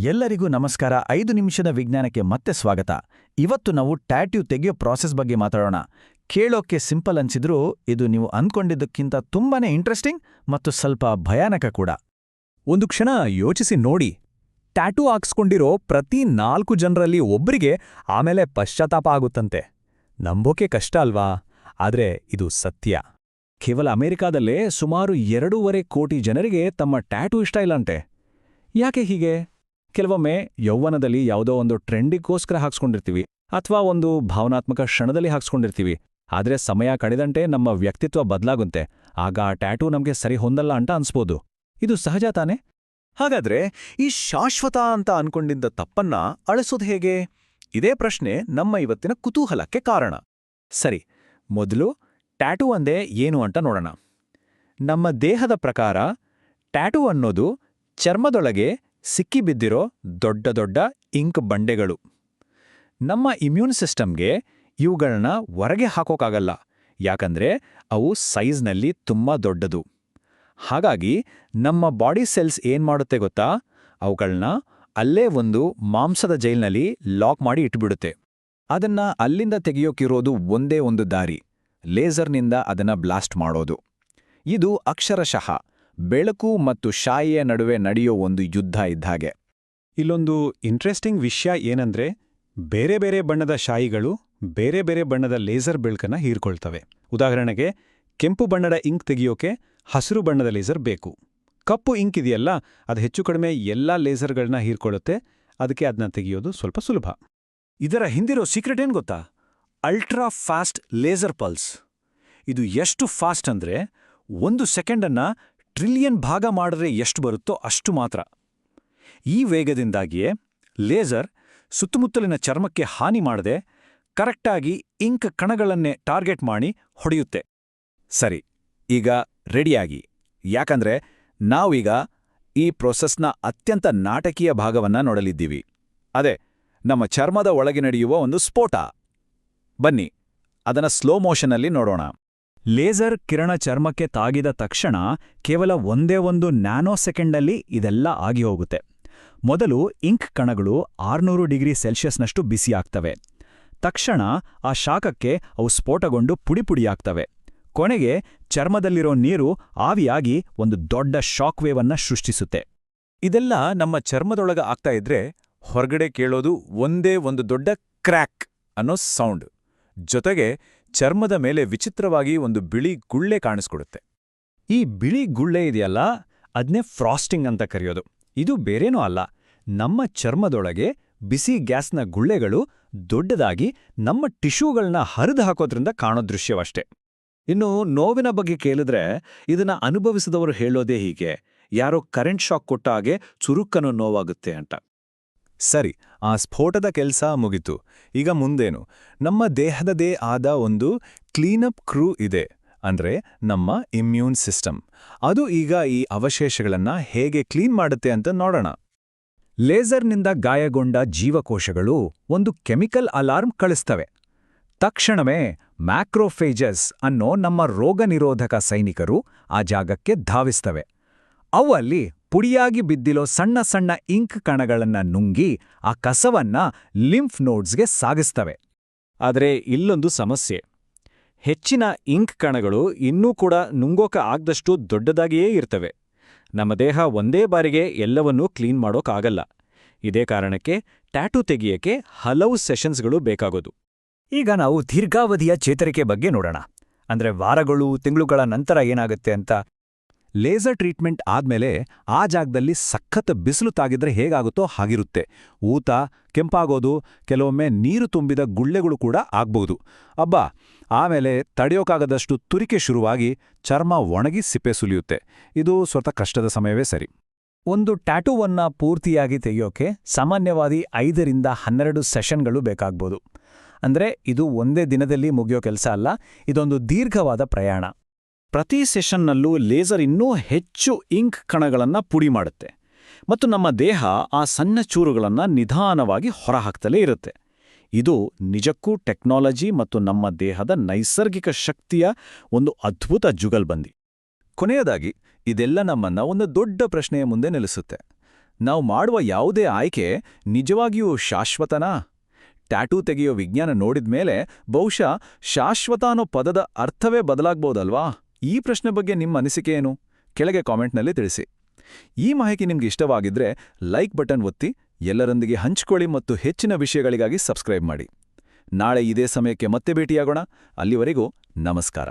ಎಲ್ಲರಿಗೂ ನಮಸ್ಕಾರ. 5 ನಿಮಿಷದ ವಿಜ್ಞಾನಕ್ಕೆ ಮತ್ತೆ ಸ್ವಾಗತ. ಇವತ್ತು ನಾವು ಟ್ಯಾಟ್ಯೂ ತೆಗೆಯೋ ಪ್ರಾಸೆಸ್ ಬಗ್ಗೆ ಮಾತಾಡೋಣ. ಕೇಳೋಕೆ ಸಿಂಪಲ್ ಅನ್ಸಿದ್ರೂ ಇದು ನೀವು ಅಂದ್ಕೊಂಡಿದ್ದಕ್ಕಿಂತ ತುಂಬಾನೇ ಇಂಟ್ರೆಸ್ಟಿಂಗ್ ಮತ್ತು ಸ್ವಲ್ಪ ಭಯಾನಕ ಕೂಡ. ಒಂದು ಕ್ಷಣ ಯೋಚಿಸಿ ನೋಡಿ, ಟ್ಯಾಟೂ ಹಾಕ್ಸ್ಕೊಂಡಿರೋ ಪ್ರತಿ 4 ಜನರಲ್ಲಿ ಒಬ್ರಿಗೆ ಆಮೇಲೆ ಪಶ್ಚಾತ್ತಾಪ ಆಗುತ್ತಂತೆ. ನಂಬೋಕೆ ಕಷ್ಟ ಅಲ್ವಾ? ಆದ್ರೆ ಇದು ಸತ್ಯ. ಕೇವಲ ಅಮೆರಿಕಾದಲ್ಲೇ ಸುಮಾರು 2.5 ಕೋಟಿ ಜನರಿಗೆ ತಮ್ಮ ಟ್ಯಾಟೂ ಇಷ್ಟ ಇಲ್ಲಂತೆ. ಯಾಕೆ ಹೀಗೆ? ಕೆಲವೊಮ್ಮೆ ಯೌವನದಲ್ಲಿ ಯಾವುದೋ ಒಂದು ಟ್ರೆಂಡಿಗೋಸ್ಕರ ಹಾಕ್ಸ್ಕೊಂಡಿರ್ತೀವಿ, ಅಥವಾ ಒಂದು ಭಾವನಾತ್ಮಕ ಕ್ಷಣದಲ್ಲಿ ಹಾಕ್ಸ್ಕೊಂಡಿರ್ತೀವಿ. ಆದ್ರೆ ಸಮಯ ಕಳೆದಂತೆ ನಮ್ಮ ವ್ಯಕ್ತಿತ್ವ ಬದಲಾಗುತ್ತೆ. ಆಗ ಆ ಟ್ಯಾಟೂ ನಮ್ಗೆ ಸರಿ ಹೊಂದಲ್ಲ ಅಂತ ಅನ್ಸ್ಬೋದು. ಇದು ಸಹಜ ತಾನೆ? ಹಾಗಾದ್ರೆ ಈ ಶಾಶ್ವತ ಅಂತ ಅನ್ಕೊಂಡಿದ್ದ ತಪ್ಪನ್ನ ಅಳಿಸೋದು ಹೇಗೆ? ಇದೇ ಪ್ರಶ್ನೆ ನಮ್ಮ ಇವತ್ತಿನ ಕುತೂಹಲಕ್ಕೆ ಕಾರಣ. ಸರಿ, ಮೊದಲು ಟ್ಯಾಟೂ ಅಂದೇ ಏನು ಅಂತ ನೋಡೋಣ. ನಮ್ಮ ದೇಹದ ಪ್ರಕಾರ ಟ್ಯಾಟೂ ಅನ್ನೋದು ಚರ್ಮದೊಳಗೆ ಸಿಕ್ಕಿಬಿದ್ದಿರೋ ದೊಡ್ಡ ದೊಡ್ಡ ಇಂಕ್ ಬಂಡೆಗಳು. ನಮ್ಮ ಇಮ್ಯೂನ್ ಸಿಸ್ಟಮ್ಗೆ ಇವುಗಳನ್ನ ಹೊರಗೆ ಹಾಕೋಕ್ಕಾಗಲ್ಲ, ಯಾಕಂದ್ರೆ ಅವು ಸೈಜ್ನಲ್ಲಿ ತುಂಬಾ ದೊಡ್ಡದು. ಹಾಗಾಗಿ ನಮ್ಮ ಬಾಡಿ ಸೆಲ್ಸ್ ಏನ್ಮಾಡುತ್ತೆ ಗೊತ್ತಾ? ಅವುಗಳನ್ನ ಅಲ್ಲೇ ಒಂದು ಮಾಂಸದ ಜೈಲ್ನಲ್ಲಿ ಲಾಕ್ ಮಾಡಿ ಇಟ್ಬಿಡುತ್ತೆ. ಅದನ್ನ ಅಲ್ಲಿಂದ ತೆಗೆಯೋಕಿರೋದು ಒಂದೇ ಒಂದು ದಾರಿ: ಲೇಸರ್ನಿಂದ ಅದನ್ನ ಬ್ಲಾಸ್ಟ್ ಮಾಡೋದು. ಇದು ಅಕ್ಷರಶಃ ಬೆಳಕು ಮತ್ತು ಶಾಯಿಯ ನಡುವೆ ನಡೆಯೋ ಒಂದು ಯುದ್ಧ ಇದ್ದಾಗೆ. ಇಲ್ಲೊಂದು ಇಂಟ್ರೆಸ್ಟಿಂಗ್ ವಿಷಯ ಏನಂದ್ರೆ, ಬೇರೆ ಬೇರೆ ಬಣ್ಣದ ಶಾಯಿಗಳು ಬೇರೆ ಬೇರೆ ಬಣ್ಣದ ಲೇಸರ್ ಬೆಳಕನ್ನ ಹೀರ್ಕೊಳ್ತವೆ. ಉದಾಹರಣೆಗೆ, ಕೆಂಪು ಬಣ್ಣದ ಇಂಕ್ ತೆಗೆಯೋಕೆ ಹಸಿರು ಬಣ್ಣದ ಲೇಸರ್ ಬೇಕು. ಕಪ್ಪು ಇಂಕ್ ಇದೆಯಲ್ಲ, ಅದು ಹೆಚ್ಚು ಕಡಿಮೆ ಎಲ್ಲಾ ಲೇಸರ್ಗಳನ್ನ ಹೀರ್ಕೊಳ್ಳುತ್ತೆ. ಅದಕ್ಕೆ ಅದನ್ನ ತೆಗೆಯೋದು ಸ್ವಲ್ಪ ಸುಲಭ. ಇದರ ಹಿಂದಿರೋ ಸೀಕ್ರೆಟ್ ಏನ್ ಗೊತ್ತಾ? Ultra fast laser pulse. ಇದು ಎಷ್ಟು ಫಾಸ್ಟ್ ಅಂದ್ರೆ 1 ಸೆಕೆಂಡನ್ನ ಟ್ರಿಲಿಯನ್ ಭಾಗ ಮಾಡಿದ್ರೆ ಎಷ್ಟು ಬರುತ್ತೋ ಅಷ್ಟು ಮಾತ್ರ. ಈ ವೇಗದಿಂದಾಗಿಯೇ ಲೇಸರ್ ಸುತ್ತಮುತ್ತಲಿನ ಚರ್ಮಕ್ಕೆ ಹಾನಿ ಮಾಡದೆ ಕರೆಕ್ಟಾಗಿ ಇಂಕ್ ಕಣಗಳನ್ನೇ ಟಾರ್ಗೆಟ್ ಮಾಡಿ ಹೊಡೆಯುತ್ತೆ. ಸರಿ, ಈಗ ರೆಡಿಯಾಗಿ, ಯಾಕಂದ್ರೆ ನಾವೀಗ ಈ ಪ್ರೊಸೆಸ್ನ ಅತ್ಯಂತ ನಾಟಕೀಯ ಭಾಗವನ್ನ ನೋಡಲಿದ್ದೀವಿ. ಅದೇ ನಮ್ಮ ಚರ್ಮದ ಒಳಗೆ ನಡೆಯುವ ಒಂದು ಸ್ಫೋಟ. ಬನ್ನಿ, ಅದನ್ನ ಸ್ಲೋ ಮೋಷನ್ನಲ್ಲಿ ನೋಡೋಣ. ಲೇಸರ್ ಕಿರಣ ಚರ್ಮಕ್ಕೆ ತಾಗಿದ ತಕ್ಷಣ ಕೇವಲ ಒಂದೇ ಒಂದು ನ್ಯಾನೋ ಸೆಕೆಂಡಲ್ಲಿ ಇದೆಲ್ಲ ಆಗಿ ಹೋಗುತ್ತೆ. ಮೊದಲು ಇಂಕ್ ಕಣಗಳು 600 ಡಿಗ್ರಿ ಸೆಲ್ಸಿಯಸ್ನಷ್ಟು ಬಿಸಿಯಾಗ್ತವೆ. ತಕ್ಷಣ ಆ ಶಾಖಕ್ಕೆ ಅವು ಸ್ಫೋಟಗೊಂಡು ಪುಡಿಪುಡಿಯಾಗ್ತವೆ. ಕೊನೆಗೆ ಚರ್ಮದಲ್ಲಿರೋ ನೀರು ಆವಿಯಾಗಿ ಒಂದು ದೊಡ್ಡ ಶಾಕ್ ವೇವನ್ನ ಸೃಷ್ಟಿಸುತ್ತೆ. ಇದೆಲ್ಲ ನಮ್ಮ ಚರ್ಮದೊಳಗ ಆಗ್ತಾ ಇದ್ರೆ ಹೊರಗಡೆ ಕೇಳೋದು ಒಂದೇ ಒಂದು ದೊಡ್ಡ ಕ್ರ್ಯಾಕ್ ಅನ್ನೋ ಸೌಂಡ್. ಜೊತೆಗೆ ಚರ್ಮದ ಮೇಲೆ ವಿಚಿತ್ರವಾಗಿ ಒಂದು ಬಿಳಿ ಗುಳ್ಳೆ ಕಾಣಿಸ್ಕೊಡುತ್ತೆ. ಈ ಬಿಳಿ ಗುಳ್ಳೆ ಇದೆಯಲ್ಲ, ಅದ್ನೇ ಫ್ರಾಸ್ಟಿಂಗ್ ಅಂತ ಕರೆಯೋದು. ಇದು ಬೇರೇನೂ ಅಲ್ಲ, ನಮ್ಮ ಚರ್ಮದೊಳಗೆ ಬಿಸಿ ಗ್ಯಾಸ್ನ ಗುಳ್ಳೆಗಳು ದೊಡ್ಡದಾಗಿ ನಮ್ಮ ಟಿಶ್ಯೂಗಳನ್ನ ಹರಿದು ಹಾಕೋದ್ರಿಂದ ಕಾಣೋ ದೃಶ್ಯವಷ್ಟೇ. ಇನ್ನು ನೋವಿನ ಬಗ್ಗೆ ಕೇಳಿದ್ರೆ ಇದನ್ನ ಅನುಭವಿಸಿದವರು ಹೇಳೋದೇ ಹೀಗೆ: ಯಾರೋ ಕರೆಂಟ್ ಶಾಕ್ ಕೊಟ್ಟ ಹಾಗೆ ಚುರುಕನ್ನು ನೋವಾಗುತ್ತೆ ಅಂತ. ಸರಿ, ಆ ಸ್ಫೋಟದ ಕೆಲ್ಸ ಮುಗಿತು. ಈಗ ಮುಂದೇನು? ನಮ್ಮ ದೇಹದದೇ ಆದ ಒಂದು ಕ್ಲೀನಪ್ ಕ್ರೂ ಇದೆ, ಅಂದ್ರೆ ನಮ್ಮ ಇಮ್ಯೂನ್ ಸಿಸ್ಟಮ್. ಅದು ಈಗ ಈ ಅವಶೇಷಗಳನ್ನ ಹೇಗೆ ಕ್ಲೀನ್ ಮಾಡುತ್ತೆ ಅಂತ ನೋಡೋಣ. ಲೇಸರ್ನಿಂದ ಗಾಯಗೊಂಡ ಜೀವಕೋಶಗಳು ಒಂದು ಕೆಮಿಕಲ್ ಅಲಾರ್ಮ್ ಕಳಿಸ್ತವೆ. ತಕ್ಷಣವೇ ಮ್ಯಾಕ್ರೋಫೇಜಸ್ ಅನ್ನೋ ನಮ್ಮ ರೋಗನಿರೋಧಕ ಸೈನಿಕರು ಆ ಜಾಗಕ್ಕೆ ಧಾವಿಸ್ತವೆ. ಅವು ಅಲ್ಲಿ ಪುಡಿಯಾಗಿ ಬಿದ್ದಿಲೋ ಸಣ್ಣ ಸಣ್ಣ ಇಂಕ್ ಕಣಗಳನ್ನ ನುಂಗಿ ಆ ಕಸವನ್ನ ಲಿಂಫ್ ನೋಡ್ಸ್ಗೆ ಸಾಗಿಸ್ತವೆ. ಆದರೆ ಇಲ್ಲೊಂದು ಸಮಸ್ಯೆ: ಹೆಚ್ಚಿನ ಇಂಕ್ ಕಣಗಳು ಇನ್ನೂ ಕೂಡ ನುಂಗೋಕ ಆಗದಷ್ಟು ದೊಡ್ಡದಾಗಿಯೇ ಇರ್ತವೆ. ನಮ್ಮ ದೇಹ ಒಂದೇ ಬಾರಿಗೆ ಎಲ್ಲವನ್ನೂ ಕ್ಲೀನ್ ಮಾಡೋಕ್ಕಾಗಲ್ಲ. ಇದೇ ಕಾರಣಕ್ಕೆ ಟ್ಯಾಟೂ ತೆಗೆಯಕ್ಕೆ ಹಲವು ಸೆಷನ್ಸ್ಗಳು ಬೇಕಾಗೋದು. ಈಗ ನಾವು ದೀರ್ಘಾವಧಿಯ ಚೇತರಿಕೆ ಬಗ್ಗೆ ನೋಡೋಣ. ಅಂದ್ರೆ ವಾರಗಳು, ತಿಂಗಳುಗಳ ನಂತರ ಏನಾಗುತ್ತೆ ಅಂತ. ಲೇಸರ್ ಟ್ರೀಟ್ಮೆಂಟ್ ಆದ್ಮೇಲೆ ಆ ಜಾಗದಲ್ಲಿ ಸಖತ್ ಬಿಸಿಲು ತಾಗಿದ್ರೆ ಹೇಗಾಗುತ್ತೋ ಹಾಗಿರುತ್ತೆ. ಊತ, ಕೆಂಪಾಗೋದು, ಕೆಲವೊಮ್ಮೆ ನೀರು ತುಂಬಿದ ಗುಳ್ಳೆಗಳು ಕೂಡ ಆಗ್ಬಹುದು. ಅಬ್ಬಾ, ಆಮೇಲೆ ತಡೆಯೋಕ್ಕಾಗದಷ್ಟು ತುರಿಕೆ ಶುರುವಾಗಿ ಚರ್ಮ ಒಣಗಿ ಸಿಪ್ಪೆ ಸುಲಿಯುತ್ತೆ. ಇದು ಸ್ವಲ್ಪ ಕಷ್ಟದ ಸಮಯವೇ ಸರಿ. ಒಂದು ಟ್ಯಾಟೂವನ್ನ ಪೂರ್ತಿಯಾಗಿ ತೆಗೆಯೋಕೆ ಸಾಮಾನ್ಯವಾಗಿ 5 ರಿಂದ 12 ಸೆಷನ್ಗಳು ಬೇಕಾಗ್ಬೋದು. ಅಂದ್ರೆ ಇದು ಒಂದೇ ದಿನದಲ್ಲಿ ಮುಗಿಯೋ ಕೆಲಸ ಅಲ್ಲ, ಇದೊಂದು ದೀರ್ಘವಾದ ಪ್ರಯಾಣ. ಪ್ರತಿ ಸೆಷನ್ನಲ್ಲೂ ಲೇಸರ್ ಇನ್ನೂ ಹೆಚ್ಚು ಇಂಕ್ ಕಣಗಳನ್ನ ಪುಡಿ ಮಾಡುತ್ತೆ ಮತ್ತು ನಮ್ಮ ದೇಹ ಆ ಸಣ್ಣ ಚೂರುಗಳನ್ನ ನಿಧಾನವಾಗಿ ಹೊರಹಾಕ್ತಲೇ ಇರುತ್ತೆ. ಇದು ನಿಜಕ್ಕೂ ಟೆಕ್ನಾಲಜಿ ಮತ್ತು ನಮ್ಮ ದೇಹದ ನೈಸರ್ಗಿಕ ಶಕ್ತಿಯ ಒಂದು ಅದ್ಭುತ ಜುಗಲ್ಬಂದಿ. ಕೊನೆಯದಾಗಿ ಇದೆಲ್ಲ ನಮ್ಮನ್ನ ಒಂದು ದೊಡ್ಡ ಪ್ರಶ್ನೆಯ ಮುಂದೆ ನಿಲ್ಲಿಸುತ್ತೆ: ನಾವು ಮಾಡುವ ಯಾವುದೇ ಆಯ್ಕೆ ನಿಜವಾಗಿಯೂ ಶಾಶ್ವತನಾ? ಟ್ಯಾಟೂ ತೆಗೆಯೋ ವಿಜ್ಞಾನ ನೋಡಿದ್ಮೇಲೆ ಬಹುಶಃ ಶಾಶ್ವತ ಅನ್ನೋ ಪದದ ಅರ್ಥವೇ ಬದಲಾಗ್ಬೋದಲ್ವಾ? ಈ ಪ್ರಶ್ನೆ ಬಗ್ಗೆ ನಿಮ್ಮ ಅನಿಸಿಕೆ ಏನು? ಕೆಳಗೆ ಕಾಮೆಂಟ್ನಲ್ಲಿ ತಿಳಿಸಿ. ಈ ಮಾಹಿತಿ ನಿಮ್ಗೆ ಇಷ್ಟವಾಗಿದ್ರೆ ಲೈಕ್ ಬಟನ್ ಒತ್ತಿ, ಎಲ್ಲರೊಂದಿಗೆ ಹಂಚಿಕೊಳ್ಳಿ ಮತ್ತು ಹೆಚ್ಚಿನ ವಿಷಯಗಳಿಗಾಗಿ ಸಬ್ಸ್ಕ್ರೈಬ್ ಮಾಡಿ. ನಾಳೆ ಇದೇ ಸಮಯಕ್ಕೆ ಮತ್ತೆ ಭೇಟಿಯಾಗೋಣ. ಅಲ್ಲಿವರೆಗೂ ನಮಸ್ಕಾರ.